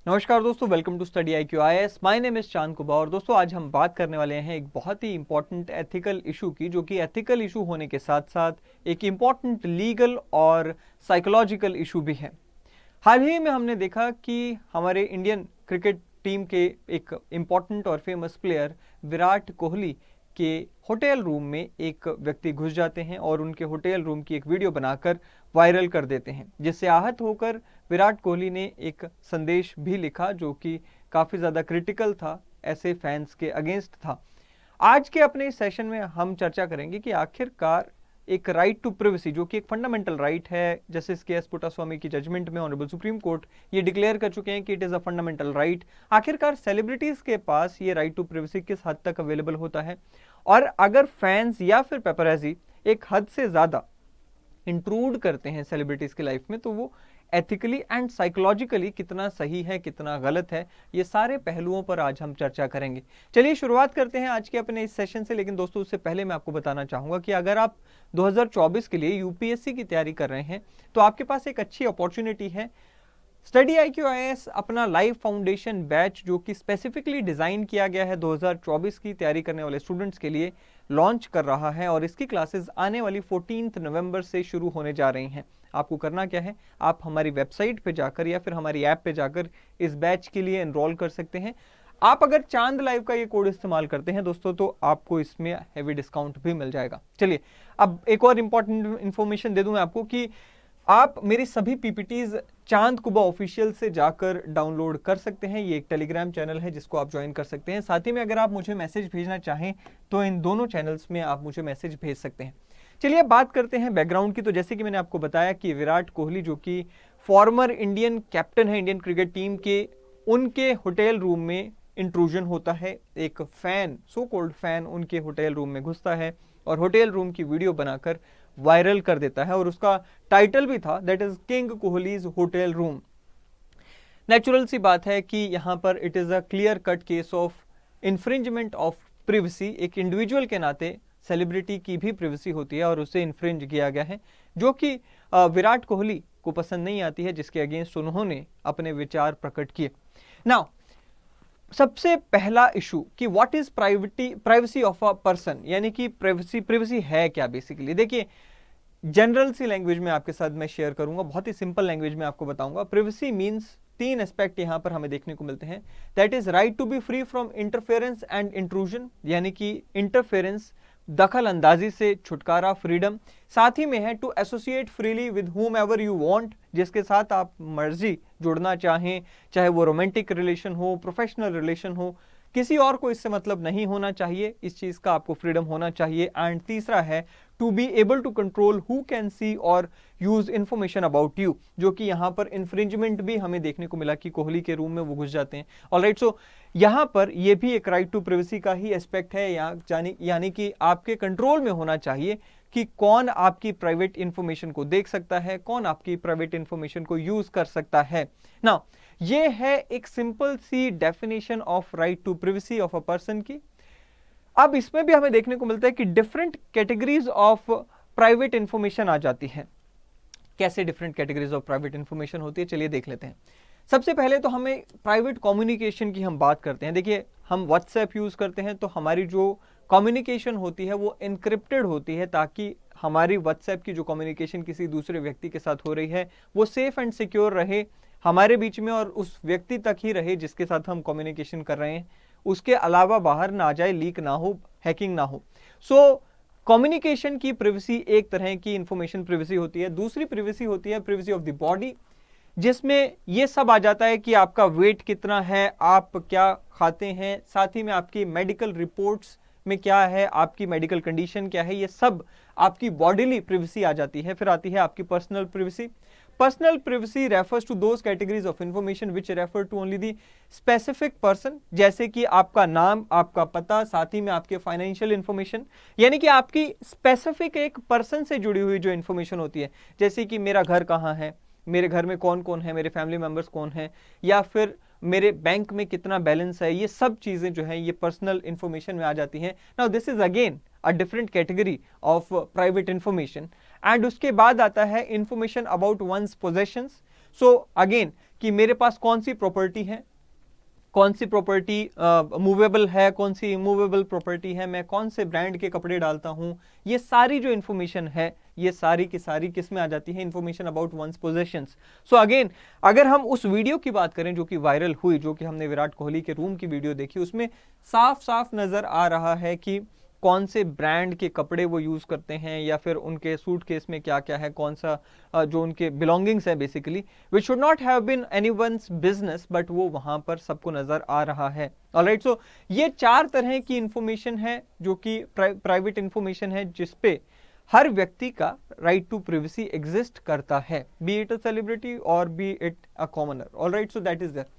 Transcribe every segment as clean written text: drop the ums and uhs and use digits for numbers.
नमस्कार दोस्तों, welcome to study IQ IAS। My name is Chand Kuba. और दोस्तों आज हम बात करने वाले हैं एक बहुत ही इंपॉर्टेंट एथिकल इशू की, जो कि एथिकल इशू होने के साथ साथ एक इंपॉर्टेंट लीगल और साइकोलॉजिकल इशू भी है। हाल ही में हमने देखा कि हमारे इंडियन क्रिकेट टीम के एक इम्पॉर्टेंट और फेमस प्लेयर विराट कोहली के होटल रूम में एक व्यक्ति घुस जाते हैं और उनके होटल रूम की एक वीडियो बनाकर वायरल कर देते हैं, जिससे आहत होकर विराट कोहली ने एक संदेश भी लिखा जो कि काफ़ी ज़्यादा क्रिटिकल था, ऐसे फैंस के अगेंस्ट था। आज के अपने इस सेशन में हम चर्चा करेंगे कि आखिरकार एक राइट टू प्रिवेसी, जो कि एक फंडामेंटल राइट है, जस्टिस के.एस. पुट्टास्वामी की जजमेंट में ऑनरेबल सुप्रीम कोर्ट ये डिक्लेयर कर चुके हैं कि it is a fundamental right. आखिरकार सेलिब्रिटीज़ के पास ये राइट टू प्रिवेसी किस हद तक अवेलेबल होता है, और अगर फैंस या फिर पेपराजी एक हद से ज़्यादा इंट्रूड करते हैं सेलिब्रिटीज़ की लाइफ में, तो वो एथिकली एंड साइकोलॉजिकली कितना सही है, कितना गलत है, ये सारे पहलुओं पर आज हम चर्चा करेंगे। चलिए शुरुआत करते हैं आज के अपने इस सेशन से। लेकिन दोस्तों उससे पहले मैं आपको बताना चाहूँगा कि अगर आप 2024 के लिए यूपीएससी की तैयारी कर रहे हैं तो आपके पास एक अच्छी अपॉर्चुनिटी है। स्टडी IQ IAS अपना लाइव फाउंडेशन बैच, जो कि स्पेसिफिकली डिज़ाइन किया गया है 2024 की तैयारी करने वाले स्टूडेंट्स के लिए, लॉन्च कर रहा है और इसकी क्लासेस आने वाली 14 नवंबर से शुरू होने जा रही हैं। आपको करना क्या है, आप हमारी वेबसाइट पे जाकर या फिर हमारी ऐप पे जाकर इस बैच के लिए एनरोल कर सकते हैं। आप अगर चांद लाइव का ये कोड इस्तेमाल करते हैं दोस्तों, तो आपको इसमें हैवी डिस्काउंट भी मिल जाएगा। चलिए अब एक और इंपॉर्टेंट इन्फॉर्मेशन दे दूं मैं आपको कि आप मेरी सभी पीपीटीज चांद कुबा ऑफिशियल से जाकर डाउनलोड कर सकते हैं। ये एक टेलीग्राम चैनल है जिसको आप ज्वाइन कर सकते हैं। साथ ही में अगर आप मुझे मैसेज भेजना चाहें तो इन दोनों चैनल्स में आप मुझे मैसेज भेज सकते हैं। चलिए अब बात करते हैं बैकग्राउंड की। तो जैसे कि मैंने आपको बताया कि विराट कोहली, जो कि फॉर्मर इंडियन कैप्टन है इंडियन क्रिकेट टीम के, उनके होटल रूम में इंट्रूजन होता है। एक फैन, सो कॉल्ड फैन, उनके होटल रूम में घुसता है और होटल रूम की वीडियो बनाकर वायरल कर देता है, और उसका टाइटल भी था, that is king Kohli's hotel room. Natural सी बात है कि यहां पर it is a clear cut case of infringement of privacy. एक इंडिविजुअल के नाते सेलिब्रिटी की भी प्रिवेसी होती है और उसे इन्फ्रिंज किया गया है, जो कि विराट कोहली को पसंद नहीं आती है, जिसके अगेंस्ट उन्होंने अपने विचार प्रकट किए। नाउ सबसे पहला इशू कि what is privacy of a person, यानी कि प्राइवेसी है क्या बेसिकली। देखिए जनरल सी लैंग्वेज में आपके साथ मैं शेयर करूंगा, बहुत ही सिंपल लैंग्वेज में आपको बताऊंगा। प्रिवेसी मींस तीन एस्पेक्ट यहां पर हमें देखने को मिलते हैं। That is right to be free from interference and intrusion, यानी कि इंटरफेरेंस, दखल अंदाजी से छुटकारा, फ्रीडम। साथ ही में है to associate freely with whom ever you want, जिसके साथ आप मर्जी जुड़ना चाहें, चाहे वो रोमांटिक रिलेशन हो, प्रोफेशनल रिलेशन हो, किसी और को इससे मतलब नहीं होना चाहिए, इस चीज का आपको फ्रीडम होना चाहिए। एंड तीसरा है to be able to control who can see और यूज इंफॉर्मेशन अबाउट यू, जो कि यहां पर इंफ्रिंजमेंट भी हमें देखने को मिला कि कोहली के रूम में वो घुस जाते हैं। ऑलराइट, सो यहां पर ये भी एक राइट टू प्रिवेसी का ही एस्पेक्ट है, यानी कि आपके कंट्रोल में होना चाहिए कि कौन आपकी प्राइवेट इंफॉर्मेशन को देख सकता है, कौन आपकी प्राइवेट इंफॉर्मेशन को यूज कर सकता है ना। ये है एक सिंपल सी definition of right to privacy of a person की। अब इसमें भी हमें देखने को मिलता है कि different categories of private information आ जाती है। कैसे different categories of private information होती है, चलिए देख लेते हैं। सबसे पहले तो हमें प्राइवेट कम्युनिकेशन की हम बात करते हैं। देखिए हम व्हाट्सएप यूज करते हैं, तो हमारी जो कम्युनिकेशन होती है वो एनक्रिप्टेड होती है, ताकि हमारी व्हाट्सएप की जो कम्युनिकेशन किसी दूसरे व्यक्ति के साथ हो रही है वो सेफ एंड सिक्योर रहे हमारे बीच में, और उस व्यक्ति तक ही रहे जिसके साथ हम कम्युनिकेशन कर रहे हैं, उसके अलावा बाहर ना जाए, लीक ना हो, हैकिंग ना हो। सो कम्युनिकेशन की प्रिवेसी एक तरह की इंफॉर्मेशन प्रिवेसी होती है। दूसरी प्रिवेसी होती है प्रिवेसी ऑफ द बॉडी, जिसमें ये सब आ जाता है कि आपका वेट कितना है, आप क्या खाते हैं, साथ ही में आपकी मेडिकल रिपोर्ट्स में क्या है, आपकी मेडिकल कंडीशन क्या है, ये सब आपकी बॉडीली प्रिवेसी आ जाती है। फिर आती है आपकी personal privacy. Personal privacy refers to those categories of information which refer to only the specific person, जैसे कि आपका नाम, आपका पता, साथ ही में आपके फाइनेंशियल इंफॉर्मेशन, यानी कि आपकी स्पेसिफिक एक पर्सन से जुड़ी हुई जो इंफॉर्मेशन होती है, जैसे कि मेरा घर कहाँ है, मेरे घर में कौन कौन है, मेरे फैमिली मेंबर्स कौन है, या फिर मेरे बैंक में कितना बैलेंस है, ये सब चीजें जो है ये पर्सनल इंफॉर्मेशन में आ जाती हैं। Now this is again a different category of private information. And उसके बाद आता है information about one's possessions. So again कि मेरे पास कौन सी प्रॉपर्टी है, कौन सी प्रॉपर्टी मूवेबल है, कौन सी इमूवेबल प्रॉपर्टी है, मैं कौन से ब्रांड के कपड़े डालता हूं, ये सारी जो इन्फॉर्मेशन है ये सारी की सारी किस में आ जाती है, information about one's possessions. So again अगर हम उस वीडियो की बात करें जो कि वायरल हुई, जो कि हमने विराट कोहली के रूम की वीडियो देखी, उसमें साफ साफ नजर आ रहा है कि कौन से ब्रांड के कपड़े वो यूज करते हैं, या फिर उनके सूटकेस में क्या क्या है, कौन सा जो उनके बिलोंगिंग्स है basically, which should not have been anyone's business, but वो वहां पर सबको नजर आ रहा है। ऑलराइट, सो ये 4 तरह की इंफॉर्मेशन है जो कि प्राइवेट इंफॉर्मेशन है, जिसपे हर व्यक्ति का राइट टू प्रिवेसी एग्जिस्ट करता है, बी इट अ सेलिब्रिटी और be it a commoner. Alright, so that is there.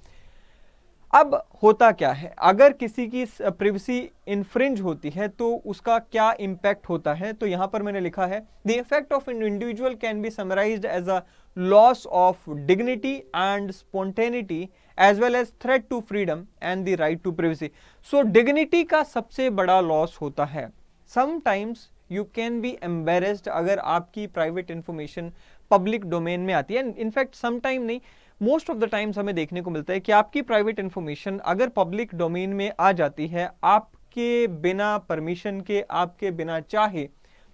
अब होता क्या है, अगर किसी की प्रिवेसी इन्फ्रिंज होती है तो उसका क्या इंपैक्ट होता है, तो यहां पर मैंने लिखा है the effect of an individual can be summarised as a loss of dignity and spontaneity as well as threat to freedom and the right to privacy. So dignity का सबसे बड़ा लॉस होता है। Sometimes you can be embarrassed अगर आपकी private information public domain में आती है। इनफैक्ट समटाइम नहीं, मोस्ट ऑफ द टाइम्स हमें देखने को मिलता है कि आपकी प्राइवेट इंफॉर्मेशन अगर पब्लिक डोमेन में आ जाती है आपके बिना परमिशन के, आपके बिना चाहे,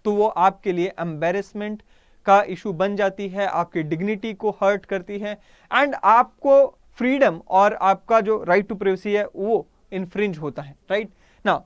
तो वो आपके लिए एम्बेरसमेंट का इशू बन जाती है, आपकी डिग्निटी को हर्ट करती है, एंड आपको फ्रीडम और आपका जो राइट टू प्राइवेसी है वो इन्फ्रिंज होता है। राइट नाउ,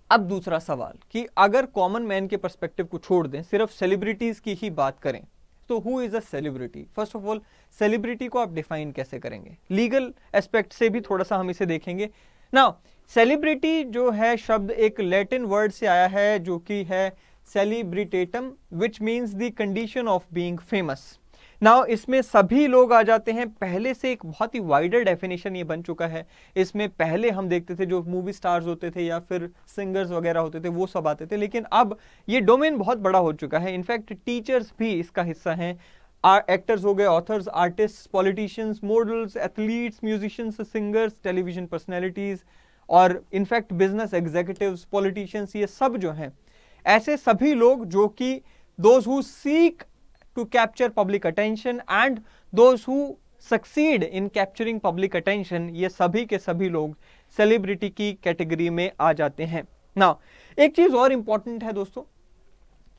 अब दूसरा सवाल कि अगर कॉमन मैन के पर्सपेक्टिव को छोड़ दें, सिर्फ सेलिब्रिटीज की ही बात करें, तो who is a celebrity? First of all, celebrity को आप डिफाइन कैसे करेंगे? लीगल एस्पेक्ट से भी थोड़ा सा हम इसे देखेंगे। नाउ, सेलिब्रिटी जो है शब्द एक लैटिन वर्ड से आया है जो कि है सेलिब्रिटेटम, which means the condition of being famous. Now इसमें सभी लोग आ जाते हैं। पहले से एक बहुत ही वाइडर डेफिनेशन ये बन चुका है। इसमें पहले हम देखते थे जो मूवी स्टार्स होते थे या फिर सिंगर्स वगैरह होते थे, वो सब आते थे, लेकिन अब ये डोमेन बहुत बड़ा हो चुका है। इनफैक्ट टीचर्स भी इसका हिस्सा हैं, एक्टर्स हो गए, authors, artist, politicians, models, athletes, musicians, singers, television personalities और इनफैक्ट बिजनेस एग्जीक्यूटिव्स, पॉलिटिशियंस, ये सब जो हैं ऐसे सभी लोग जो कि those who seek to capture public attention and those who succeed in capturing public attention, ये सभी के सभी लोग सेलिब्रिटी की कैटेगरी में आ जाते हैं। नाउ एक चीज और इंपॉर्टेंट है दोस्तों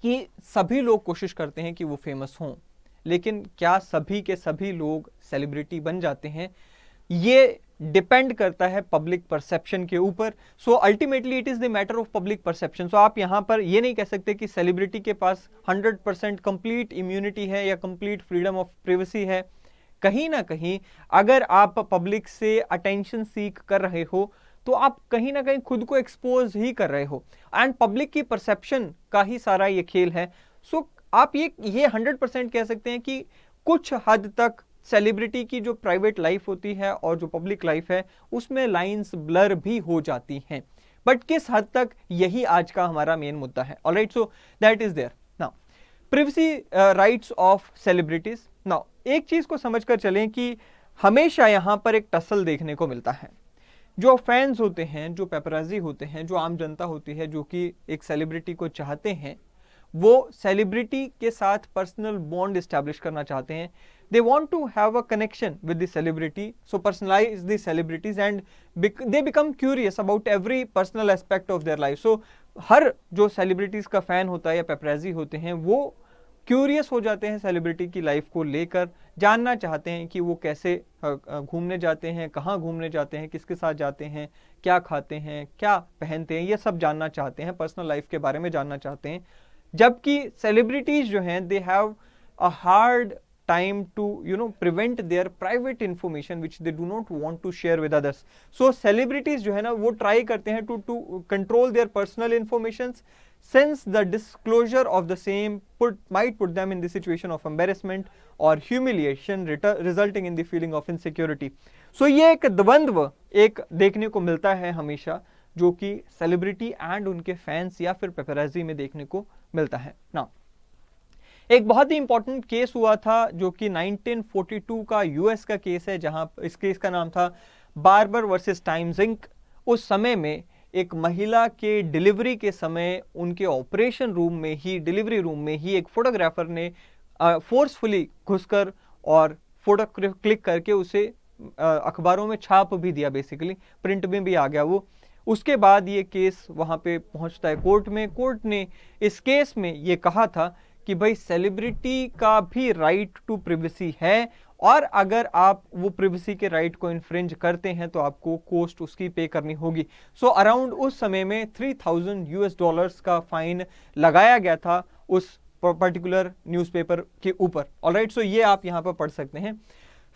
कि सभी लोग कोशिश करते हैं कि वो फेमस हों, लेकिन क्या सभी के सभी लोग सेलिब्रिटी बन जाते हैं? ये डिपेंड करता है पब्लिक परसेप्शन के ऊपर। So ultimately it is the matter of public perception. So आप यहां पर ये नहीं कह सकते कि सेलिब्रिटी के पास 100% कंप्लीट इम्यूनिटी है या कंप्लीट फ्रीडम ऑफ प्राइवेसी है। कहीं ना कहीं अगर आप पब्लिक से अटेंशन सीक कर रहे हो तो आप कहीं ना कहीं खुद को एक्सपोज ही कर रहे हो, एंड पब्लिक की परसेप्शन का ही सारा ये खेल है। सो आप ये 100% कह सकते हैं कि कुछ हद तक सेलिब्रिटी की जो प्राइवेट लाइफ होती है और जो पब्लिक लाइफ है उसमें लाइंस ब्लर भी हो जाती हैं, बट किस हद तक, यही आज का हमारा मेन मुद्दा है। Alright, so that is there. Now privacy rights of celebrities. Now एक चीज को समझकर चलें कि हमेशा यहां पर एक टसल देखने को मिलता है। जो फैंस होते हैं, जो पेपराजी होते हैं, जो आम जनता होती है जो कि एक सेलिब्रिटी को चाहते हैं, वो सेलिब्रिटी के साथ पर्सनल बॉन्ड एस्टैब्लिश करना चाहते हैं। They want to have a connection with the celebrity, so personalize the celebrities and they become curious about every personal aspect of their life. So हर जो सेलिब्रिटीज का फैन होता है या पेपराजी होते हैं वो क्यूरियस हो जाते हैं सेलिब्रिटी की लाइफ को लेकर, जानना चाहते हैं कि वो कैसे घूमने जाते हैं, कहाँ घूमने जाते हैं, किसके साथ जाते हैं, क्या खाते हैं, क्या पहनते हैं, ये सब जानना चाहते हैं, पर्सनल लाइफ के बारे में जानना चाहते हैं। जबकि सेलिब्रिटीज जो हैं they have a hard time to prevent their private information which they do not want to share with others. So celebrities जो है ना वो try करते हैं to control their personal informations, since the disclosure of the same might put them in the situation of embarrassment or humiliation resulting in the feeling of insecurity. So ये एक द्वंद्व एक देखने को मिलता है हमेशा, जो कि सेलिब्रिटी एंड उनके फैंस या फिर पेपराजी में देखने को मिलता है। ना एक बहुत ही इंपॉर्टेंट केस हुआ था जो कि 1942 का यूएस का केस है, जहां इस केस का नाम था बार्बर वर्सेस टाइम्स इंक। उस समय में एक महिला के डिलीवरी के समय उनके ऑपरेशन रूम में ही, डिलीवरी रूम में ही एक फोटोग्राफर ने फोर्सफुली घुसकर और फोटो क्लिक करके उसे अखबारों में छाप भी दिया, बेसिकली प्रिंट में भी आ गया वो। उसके बाद ये केस वहां पे पहुंचता है कोर्ट में। कोर्ट ने इस केस में ये कहा था कि भाई सेलिब्रिटी का भी राइट टू प्रिवेसी है, और अगर आप वो प्रिवेसी के राइट को इन्फ्रिंज करते हैं तो आपको कॉस्ट उसकी पे करनी होगी। सो अराउंड उस समय में $3000 का फाइन लगाया गया था उस पर्टिकुलर न्यूज़पेपर के ऊपर। ऑलराइट, सो ये आप यहां पर पढ़ सकते हैं।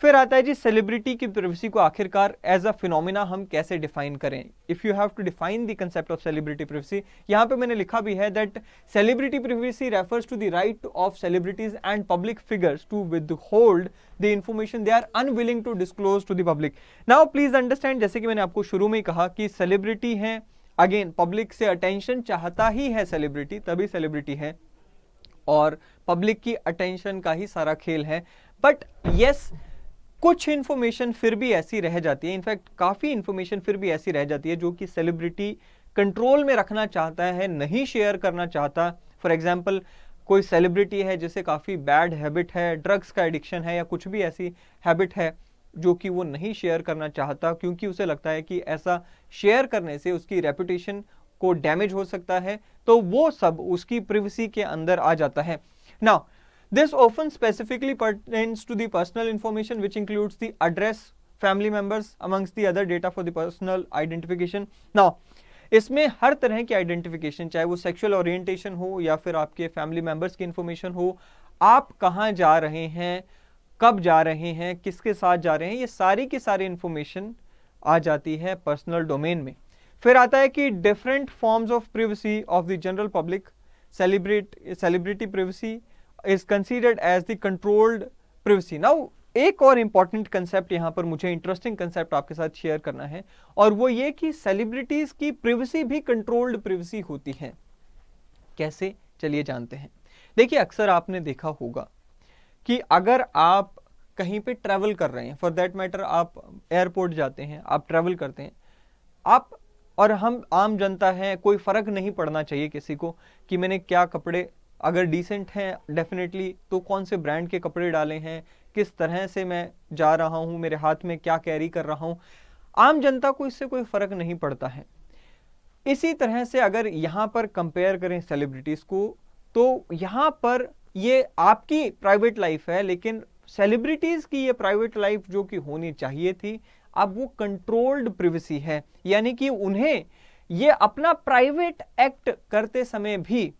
फिर आता है जी सेलिब्रिटी की प्रिवेसी को आखिरकार एज अ फिनोमिना हम कैसे डिफाइन करें। If you have to define the concept of celebrity privacy, यहां पे मैंने लिखा भी है that celebrity privacy refers to the right of celebrities and public figures to withhold the information they are unwilling to disclose to the public. Now please understand, जैसे कि मैंने आपको शुरू में ही कहा कि सेलिब्रिटी है, अगेन पब्लिक से अटेंशन चाहता ही है सेलिब्रिटी, तभी सेलिब्रिटी है, और पब्लिक की अटेंशन का ही सारा खेल है। बट यस, कुछ इंफॉर्मेशन फिर भी ऐसी रह जाती है, इनफैक्ट काफी इंफॉर्मेशन फिर भी ऐसी रह जाती है जो कि सेलिब्रिटी कंट्रोल में रखना चाहता है, नहीं शेयर करना चाहता। फॉर एग्जांपल, कोई सेलिब्रिटी है जिसे काफी बैड हैबिट है, ड्रग्स का एडिक्शन है या कुछ भी ऐसी हैबिट है जो कि वो नहीं शेयर करना चाहता, क्योंकि उसे लगता है कि ऐसा शेयर करने से उसकी रेपुटेशन को डैमेज हो सकता है, तो वो सब उसकी प्रिवेसी के अंदर आ जाता है। Now this often specifically pertains to the personal information which includes the address, family members amongst the other data for the personal identification. Now इसमें हर तरह की आइडेंटिफिकेशन, चाहे वो सेक्सुअल ओरिएंटेशन हो या फिर आपके फैमिली मेंबर्स की इंफॉर्मेशन हो, आप कहाँ जा रहे हैं, कब जा रहे हैं, किसके साथ जा रहे हैं, ये सारी की सारी इंफॉर्मेशन आ जाती है पर्सनल डोमेन में। फिर आता है कि different forms of privacy of the general public, celebrity privacy is considered as the controlled privacy. Now एक और इंपॉर्टेंट कंसेप्ट यहां पर मुझे इंटरेस्टिंग कंसेप्ट आपके साथ शेयर करना है, और वो ये कि सेलिब्रिटीज की प्रिवेसी भी कंट्रोल्ड प्रिवेसी होती है। कैसे, चलिए जानते हैं। देखिए, अक्सर आपने देखा होगा कि अगर आप कहीं पे ट्रैवल कर रहे हैं, फॉर दैट मैटर आप एयरपोर्ट जाते हैं, आप ट्रैवल करते हैं, आप और हम आम जनता है, कोई फर्क नहीं पड़ना चाहिए किसी को कि मैंने क्या कपड़े, अगर डिसेंट हैं डेफिनेटली, तो कौन से ब्रांड के कपड़े डाले हैं, किस तरह से मैं जा रहा हूं, मेरे हाथ में क्या कैरी कर रहा हूं, आम जनता को इससे कोई फर्क नहीं पड़ता है। इसी तरह से अगर यहां पर कंपेयर करें सेलिब्रिटीज को, तो यहां पर ये आपकी प्राइवेट लाइफ है, लेकिन सेलिब्रिटीज की ये प्राइवेट लाइफ जो कि होनी चाहिए थी, अब वो कंट्रोल्ड प्रिवेसी है। यानी कि उन्हें ये अपना प्राइवेट एक्ट करते समय भी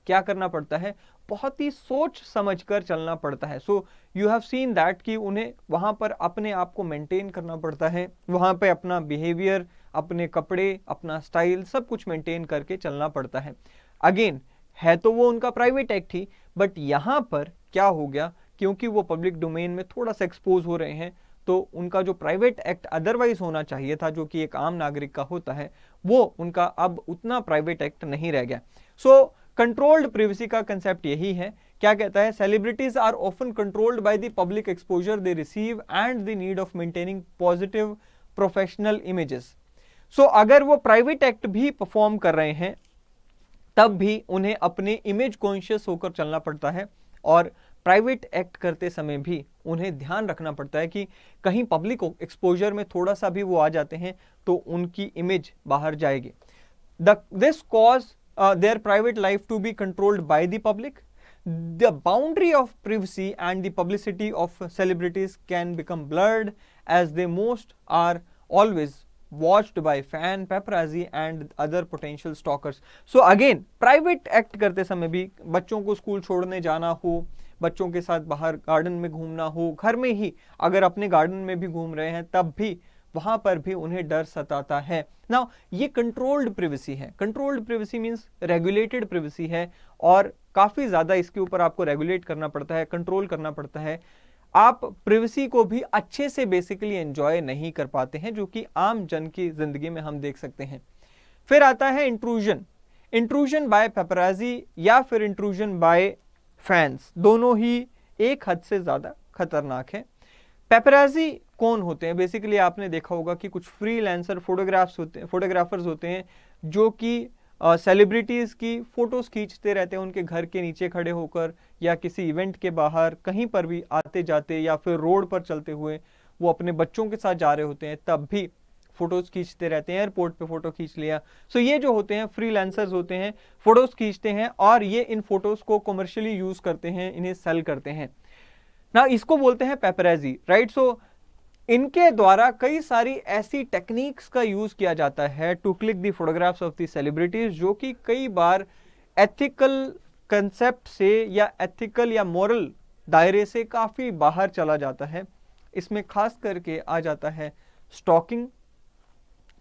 क्या करना पड़ता है, बहुत ही सोच समझकर चलना पड़ता है। So you have seen that कि उन्हें वहां पर अपने आप को मेंटेन करना पड़ता है, वहां पे अपना बिहेवियर, अपने कपड़े, अपना स्टाइल, सब कुछ मेंटेन करके चलना पड़ता है। अगेन, है तो वो उनका प्राइवेट एक्ट ही, बट यहां पर क्या हो गया, क्योंकि वो पब्लिक डोमेन में थोड़ा सा एक्सपोज हो रहे हैं, तो उनका जो प्राइवेट एक्ट अदरवाइज होना चाहिए था, जो कि एक आम नागरिक का होता है, वो उनका अब उतना प्राइवेट एक्ट नहीं रह गया। सो कंट्रोल्ड प्रिवेसी का कंसेप्ट यही है। क्या कहता है, celebrities are often controlled by the public exposure they receive and the need of maintaining positive professional images. So अगर वो प्राइवेट एक्ट भी परफॉर्म कर रहे हैं, तब भी उन्हें अपने इमेज कॉन्शियस होकर चलना पड़ता है, और प्राइवेट एक्ट करते समय भी उन्हें ध्यान रखना पड़ता है कि कहीं पब्लिक एक्सपोजर में थोड़ा सा भी वो आ जाते हैं तो उनकी इमेज बाहर जाएगी। This cause their private life to be controlled by the public. The boundary of privacy and the publicity of celebrities can become blurred as they most are always watched by fan, paparazzi and other potential stalkers. So again, private act करते समय भी बच्चों को school छोड़ने जाना हो, बच्चों के साथ बाहर गार्डन में घूमना हो, घर में ही अगर अपने गार्डन में भी घूम रहे हैं, तब भी वहां पर भी उन्हें डर सताता है। नाउ ये कंट्रोल्ड प्रिवेसी है। Controlled privacy means regulated privacy है, और काफी ज्यादा इसके ऊपर आपको रेगुलेट करना पड़ता है, कंट्रोल करना पड़ता है। आप प्रिवेसी को भी अच्छे से बेसिकली एंजॉय नहीं कर पाते हैं, जो कि आम जन की जिंदगी में हम देख सकते हैं। फिर आता है इंट्रूजन। इंट्रूजन बाय पेपराजी या फिर इंट्रूजन बाय फैंस, दोनों ही एक हद से ज्यादा खतरनाक है। पेपराजी कौन होते हैं? बेसिकली आपने देखा होगा कि कुछ फ्रीलांसर फोटोग्राफर्स होते हैं जो कि सेलिब्रिटीज़ की फ़ोटोज़ खींचते रहते हैं उनके घर के नीचे खड़े होकर, या किसी इवेंट के बाहर कहीं पर भी आते जाते, या फिर रोड पर चलते हुए वो अपने बच्चों के साथ जा रहे होते हैं तब भी फोटोज खींचते रहते हैं। एयरपोर्ट पे फोटो खींच लिया। सो ये जो होते हैं फ्रीलांसर्स होते हैं, फोटोज खींचते हैं और ये इन फोटोज को कमर्शियली यूज करते हैं, इन्हें सेल करते हैं ना। इसको बोलते हैं पेपरेजी, राइट। सो इनके द्वारा कई सारी ऐसी टेक्निक्स का यूज किया जाता है to click the photographs of the celebrities, जो कि कई बार एथिकल कंसेप्ट से या एथिकल या मॉरल दायरे से काफी बाहर चला जाता है। इसमें खास करके आ जाता है स्टॉकिंग।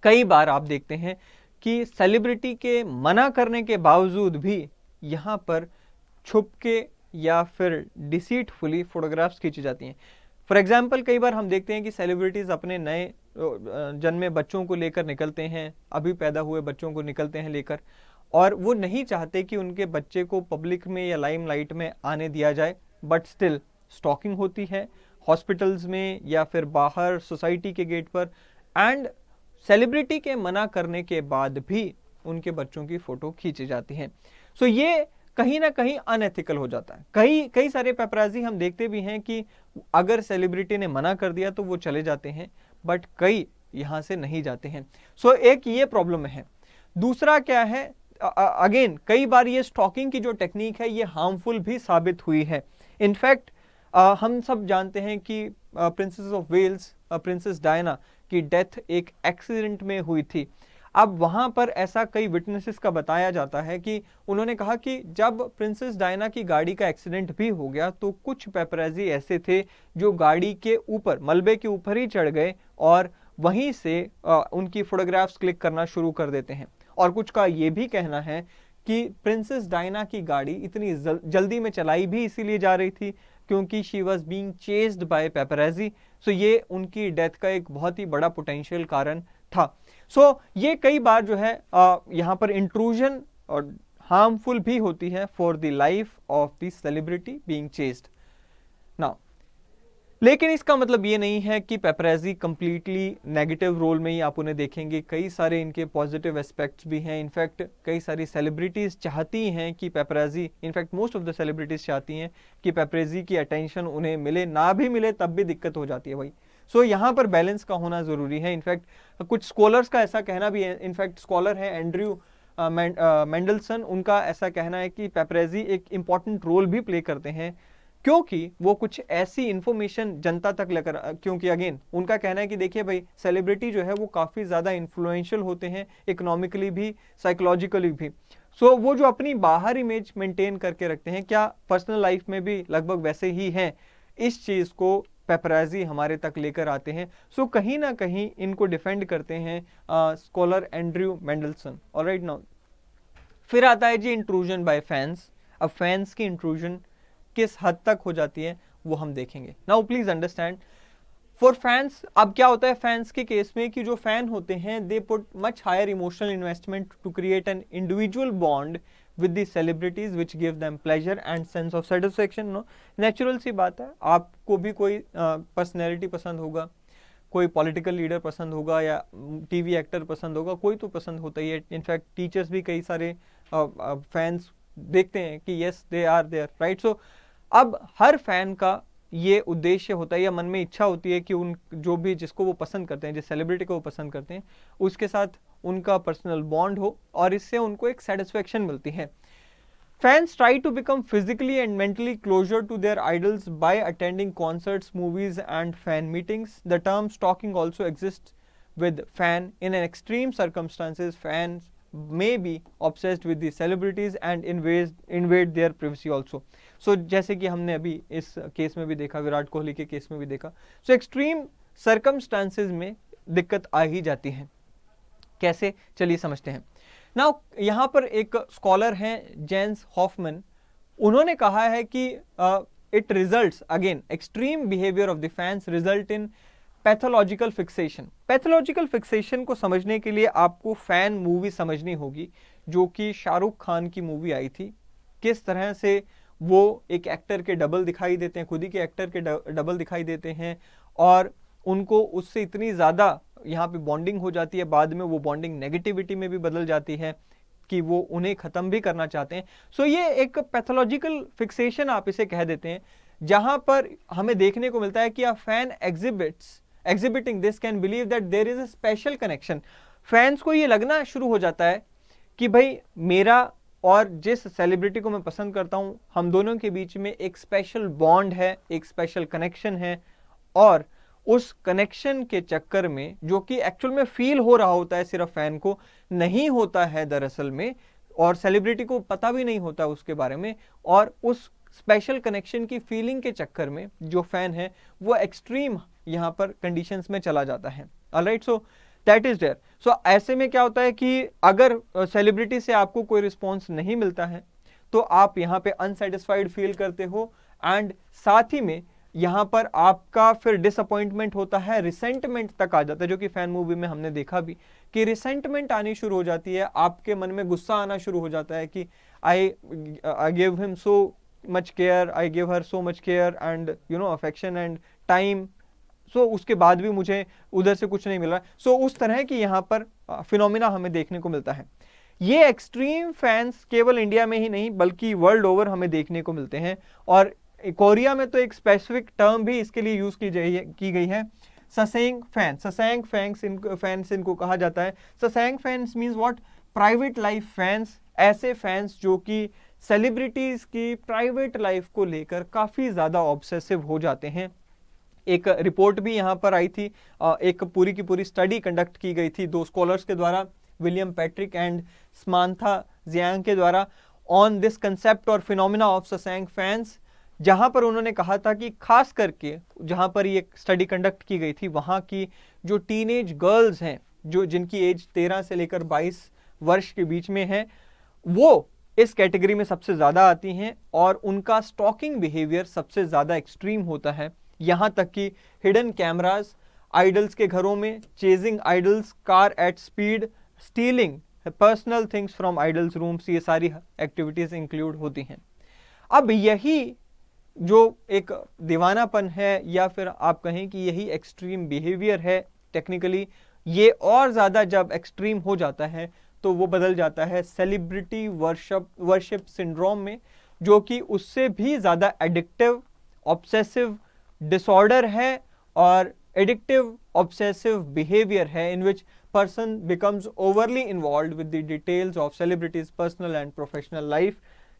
कई बार आप देखते हैं कि सेलिब्रिटी के मना करने के बावजूद भी यहां पर छुप के या फिर डिसीटफुली फोटोग्राफ्स खींची जाती हैं। फॉर एग्जाम्पल, कई बार हम देखते हैं कि सेलिब्रिटीज अपने नए जन्मे बच्चों को लेकर निकलते हैं, अभी पैदा हुए बच्चों को निकलते हैं लेकर, और वो नहीं चाहते कि उनके बच्चे को पब्लिक में या लाइमलाइट में आने दिया जाए, बट स्टिल स्टॉकिंग होती है हॉस्पिटल्स में या फिर बाहर सोसाइटी के गेट पर, एंड सेलिब्रिटी के मना करने के बाद भी उनके बच्चों की फोटो खींची जाती है। सो ये कहीं ना कहीं अनएथिकल हो जाता है। कई सारे पेपराजी हम देखते भी हैं कि अगर सेलिब्रिटी ने मना कर दिया तो वो चले जाते हैं, बट कई यहां से नहीं जाते हैं। सो एक ये प्रॉब्लम है। दूसरा क्या है, अगेन कई बार ये स्टॉकिंग की जो टेक्निक है ये हार्मफुल भी साबित हुई है। इनफैक्ट हम सब जानते हैं कि Princess of Wales, Princess Diana की डेथ एक एक्सीडेंट में हुई थी। अब वहां पर ऐसा कई विटनेसेस का बताया जाता है कि उन्होंने कहा कि जब प्रिंसेस डायना की गाड़ी का एक्सीडेंट भी हो गया तो कुछ पेपराजी ऐसे थे जो गाड़ी के ऊपर, मलबे के ऊपर ही चढ़ गए और वहीं से उनकी फोटोग्राफ्स क्लिक करना शुरू कर देते हैं। और कुछ का ये भी कहना है कि प्रिंसेस डायना की गाड़ी इतनी जल्दी में चलाई भी इसीलिए जा रही थी क्योंकि she was being chased by paparazzi. So ये उनकी डेथ का एक बहुत ही बड़ा पोटेंशियल कारण था। सो ये कई बार जो है यहां पर इंट्रूजन और हार्मफुल भी होती है for the life of the celebrity being chased now. लेकिन इसका मतलब ये नहीं है कि पेपराजी कंप्लीटली नेगेटिव रोल में ही आप उन्हें देखेंगे। कई सारे इनके पॉजिटिव एस्पेक्ट्स भी हैं। इनफैक्ट कई सारी सेलिब्रिटीज चाहती हैं कि paparazzi, in fact most of the celebrities चाहती हैं कि पेपराजी की अटेंशन उन्हें मिले, ना भी मिले तब भी दिक्कत हो जाती है भाई। सो यहाँ पर बैलेंस का होना जरूरी है। इनफैक्ट कुछ स्कॉलर्स का ऐसा कहना भी है, इनफैक्ट स्कॉलर है एंड्रयू मेंडलसन, उनका ऐसा कहना है कि पेपराजी एक इंपॉर्टेंट रोल भी प्ले करते हैं क्योंकि वो कुछ ऐसी इंफॉर्मेशन जनता तक लेकर, क्योंकि अगेन उनका कहना है कि देखिए भाई, सेलिब्रिटी जो है वो काफी ज्यादा इन्फ्लुएंशियल होते हैं, इकोनॉमिकली भी, साइकोलॉजिकली भी। सो वो जो अपनी बाहर इमेज मेंटेन करके रखते हैं, क्या पर्सनल लाइफ में भी लगभग वैसे ही हैं, इस चीज को पेपराजी हमारे तक लेकर आते हैं। सो कहीं ना कहीं इनको डिफेंड करते हैं scholar Andrew Mandelson. Alright, now फिर आता है जी इंट्रूजन बाय फैंस। अब फैंस की इंट्रूजन किस हद तक हो जाती है वो हम देखेंगे। Now please understand, for fans अब क्या होता है फैंस के केस में कि जो फैन होते हैं they put much higher emotional investment to create an individual bond with the celebrities which give them pleasure and sense of satisfaction। No, natural सी बात है, आपको भी कोई पर्सनैलिटी पसंद होगा, कोई पॉलिटिकल लीडर पसंद होगा या टीवी एक्टर पसंद होगा, कोई तो पसंद होता ही है। इनफैक्ट टीचर्स भी कई सारे फैंस देखते हैं कि yes they are there, right. So अब हर फैन का ये उद्देश्य होता है या मन में इच्छा होती है कि उन जो भी जिसको वो पसंद करते हैं, जिस सेलिब्रिटी को वो पसंद करते हैं, उसके साथ उनका पर्सनल बॉन्ड हो और इससे उनको एक सेटिस्फेक्शन मिलती है। Fans try to become physically and mentally closer to their idols by attending concerts, movies and fan meetings. The term stalking also exist with fan in an extreme circumstances. Fans may be obsessed with the celebrities and invade their privacy also। so जैसे कि हमने अभी इस case में भी देखा, विराट कोहली के case में भी देखा। so एक्सट्रीम सर्कमस्टांसेस में दिक्कत आ ही जाती है। कैसे, चलिए समझते हैं। नाउ यहां पर एक स्कॉलर हैं जेंस हॉफमैन, उन्होंने कहा है कि it results again extreme behaviour of the fans result in pathological fixation. Pathological fixation को समझने के लिए आपको फैन मूवी समझनी होगी, जो कि शाहरुख खान की मूवी आई थी। किस तरह से वो एक एक्टर के डबल दिखाई देते हैं, खुद ही के एक्टर के डबल दिखाई देते हैं और उनको उससे इतनी ज़्यादा यहाँ पे बॉन्डिंग हो जाती है, बाद में वो बॉन्डिंग नेगेटिविटी में भी बदल जाती है। कि वो उन्हें खत्म भी करना चाहते हैं। सो ये एक पैथोलॉजिकल फिक्सेशन आप इसे कह देते हैं, जहां पर हमें देखने को मिलता है कि a fan exhibiting this can believe that there is a special connection. Fans को ये लगना शुरू हो जाता है कि भाई मेरा और जिस सेलिब्रिटी को मैं पसंद करता हूं, हम दोनों के बीच में एक स्पेशल बॉन्ड है, एक स्पेशल कनेक्शन है, और उस कनेक्शन के चक्कर में जो कि एक्चुअल में फील हो रहा होता है सिर्फ फैन को, नहीं होता है दरअसल में, और सेलिब्रिटी को पता भी नहीं होता उसके बारे में, और उस स्पेशल कनेक्शन की फीलिंग के चक्कर में जो फैन है वो एक्सट्रीम यहां पर कंडीशंस में चला जाता है। Alright, so that is there. So ऐसे में क्या होता है कि अगर सेलिब्रिटी से आपको कोई रिस्पॉन्स नहीं मिलता है तो आप यहाँ पे अनसेटिस्फाइड फील करते हो, एंड साथ ही में यहाँ पर आपका फिर डिसअपॉइंटमेंट होता है, रिसेंटमेंट तक आ जाता है, जो कि फैन मूवी में हमने देखा भी कि रिसेंटमेंट आनी शुरू हो जाती है, आपके मन में गुस्सा आना शुरू हो जाता है कि I give him so much care, I give her so much care and affection and time, so उसके बाद भी मुझे उधर से कुछ नहीं मिल रहा। सो उस तरह की यहाँ पर फिनोमिना हमें देखने को मिलता है। ये एक्सट्रीम फैंस केवल इंडिया में ही नहीं बल्कि वर्ल्ड ओवर हमें देखने को मिलते हैं, और कोरिया में तो एक स्पेसिफिक टर्म भी इसके लिए यूज की गई है, ससेंग फैंस इनको कहा जाता है। Sasaeng fans means what? Private life fans, ऐसे फैंस जो कि सेलिब्रिटीज की प्राइवेट लाइफ को लेकर काफी ज्यादा ऑब्सेसिव हो जाते हैं। एक रिपोर्ट भी यहाँ पर आई थी, एक पूरी की पूरी स्टडी कंडक्ट की गई थी 2 स्कॉलर्स के द्वारा, William Patrick and Samantha Jiang के द्वारा, ऑन दिस कंसेप्ट और फिनोमिना ऑफ ससेंग फैंस, जहां पर उन्होंने कहा था कि खास करके जहां पर ये स्टडी कंडक्ट की गई थी वहां की जो टीनेज गर्ल्स हैं, जो जिनकी एज 13 से लेकर 22 वर्ष के बीच में है, वो इस कैटेगरी में सबसे ज्यादा आती हैं, और उनका स्टॉकिंग बिहेवियर सबसे ज्यादा एक्सट्रीम होता है। यहां तक कि हिडन कैमरास आइडल्स के घरों में, chasing idols, car at speed, stealing personal things from idols rooms, ये सारी एक्टिविटीज इंक्लूड होती हैं। अब यही जो एक दीवानापन है, या फिर आप कहें कि यही एक्सट्रीम बिहेवियर है टेक्निकली, ये और ज्यादा जब एक्सट्रीम हो जाता है तो वो बदल जाता है सेलिब्रिटी वर्शिप सिंड्रोम में, जो कि उससे भी ज्यादा एडिक्टिव ऑब्सेसिव डिसऑर्डर है, और एडिक्टिव ऑब्सेसिव बिहेवियर है, इन विच person becomes overly involved with the details of celebrities personal and professional life,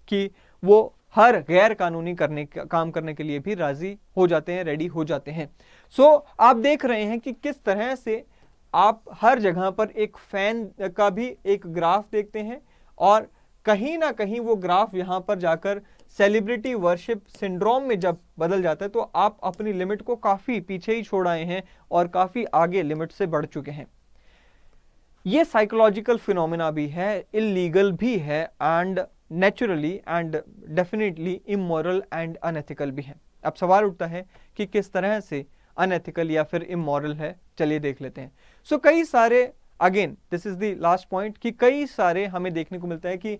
कि वो हर गैर कानूनी काम करने के लिए भी राजी हो जाते हैं, रेडी हो जाते हैं। सो आप देख रहे हैं कि किस तरह से आप हर जगह पर एक फैन का भी एक ग्राफ देखते हैं, और कहीं ना कहीं वो ग्राफ यहां पर जाकर सेलिब्रिटी वर्शिप सिंड्रोम में जब बदल जाता है तो आप अपनी लिमिट को काफी पीछे ही छोड़ आए हैं और काफी आगे लिमिट से बढ़ चुके हैं। ये साइकोलॉजिकल फिनोमिना भी है, इलीगल भी है, and naturally and definitely immoral and unethical भी है। अब सवाल उठता है कि किस तरह से अनएथिकल या फिर इमोरल है, चलिए देख लेते हैं। सो कई सारे, again this is the last point, कि कई सारे हमें देखने को मिलता है कि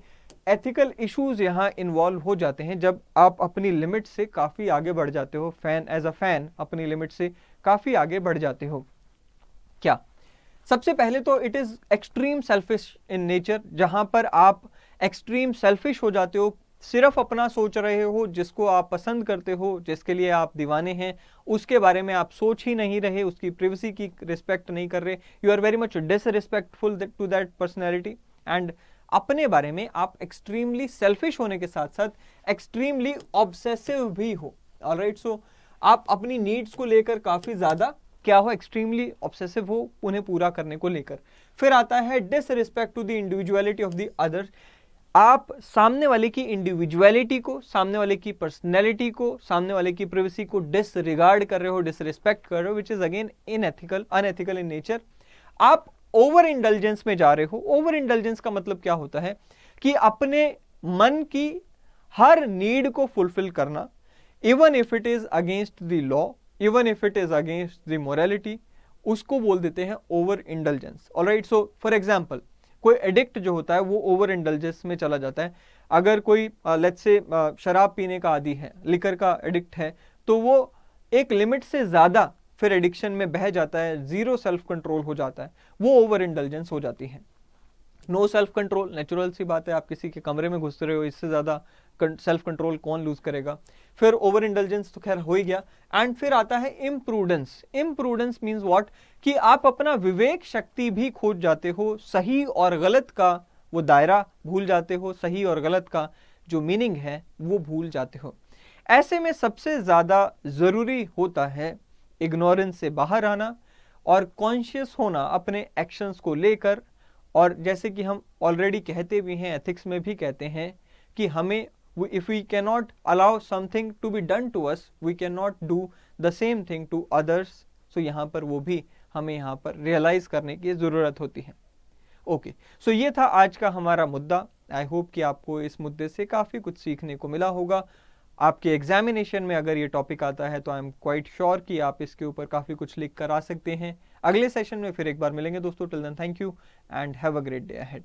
एथिकल इश्यूज यहाँ इन्वॉल्व हो जाते हैं जब आप अपनी लिमिट से काफी आगे बढ़ जाते हो, फैन एज अ फैन अपनी लिमिट से काफी आगे बढ़ जाते हो। क्या? सबसे पहले तो it is extreme selfish in nature, जहां पर आप एक्सट्रीम सेल्फिश हो जाते हो, सिर्फ अपना सोच रहे हो, जिसको आप पसंद करते हो, जिसके लिए आप दीवाने हैं, उसके बारे में आप सोच ही नहीं रहे, उसकी प्रिवेसी की रिस्पेक्ट नहीं कर रहे, you are very much disrespectful to that personality, and अपने बारे में आप एक्सट्रीमली सेल्फिश होने के साथ साथ एक्सट्रीमली ऑब्सेसिव भी हो। ऑलराइट, सो आप अपनी नीड्स को लेकर काफी ज्यादा क्या हो, एक्सट्रीमली ऑब्सेसिव हो उन्हें पूरा करने को लेकर। फिर आता है disrespect to the individuality of the other, आप सामने वाले की इंडिविजुअलिटी को, सामने वाले की पर्सनैलिटी को, सामने वाले की प्राइवेसी को डिसरिगार्ड कर रहे हो, डिसरिस्पेक्ट कर रहे हो, which is again unethical in nature. आप ओवर इंडल्जेंस में जा रहे हो। ओवर इंडल्जेंस का मतलब क्या होता है कि अपने मन की हर नीड को फुलफिल करना, even if it is against the law, even if it is against the morality, उसको बोल देते हैं over indulgence. Alright, so for example कोई एडिक्ट जो होता है वो ओवर इंडल्जेंस में चला जाता है। अगर कोई लेट्स से शराब पीने का आदी है, लिकर का एडिक्ट है, तो वो एक लिमिट से ज्यादा फिर एडिक्शन में बह जाता है, जीरो सेल्फ कंट्रोल हो जाता है, वो ओवर इंडल्जेंस हो जाती है। नो सेल्फ कंट्रोल, नेचुरल सी बात है, आप किसी के कमरे में घुस रहे हो, इससे ज़्यादा सेल्फ कंट्रोल कौन लूज करेगा। फिर ओवर इंटेलिजेंस तो खैर हो ही गया। एंड फिर आता है इम्प्रूडेंस। इम्प्रूडेंस मीन्स व्हाट, कि आप अपना विवेक शक्ति भी खोज जाते हो, सही और गलत का वो दायरा भूल जाते हो, सही और गलत का जो मीनिंग है वो भूल जाते हो। ऐसे में सबसे ज़्यादा ज़रूरी होता है इग्नोरेंस से बाहर आना और कॉन्शियस होना अपने एक्शंस को लेकर। और जैसे कि हम ऑलरेडी कहते भी हैं, एथिक्स में भी कहते हैं कि हमें if we cannot allow something to be done to us, we cannot do the same thing to others। so यहाँ पर वो भी हमें यहाँ पर रियलाइज करने की ज़रूरत होती है। ओके, सो ये था आज का हमारा मुद्दा। आई होप कि आपको इस मुद्दे से काफ़ी कुछ सीखने को मिला होगा। आपके एग्जामिनेशन में अगर ये टॉपिक आता है तो आई एम क्वाइट श्योर कि आप इसके ऊपर काफ़ी कुछ लिख कर आ सकते हैं। अगले सेशन में फिर एक बार मिलेंगे दोस्तों। Till then thank you and have a great day ahead.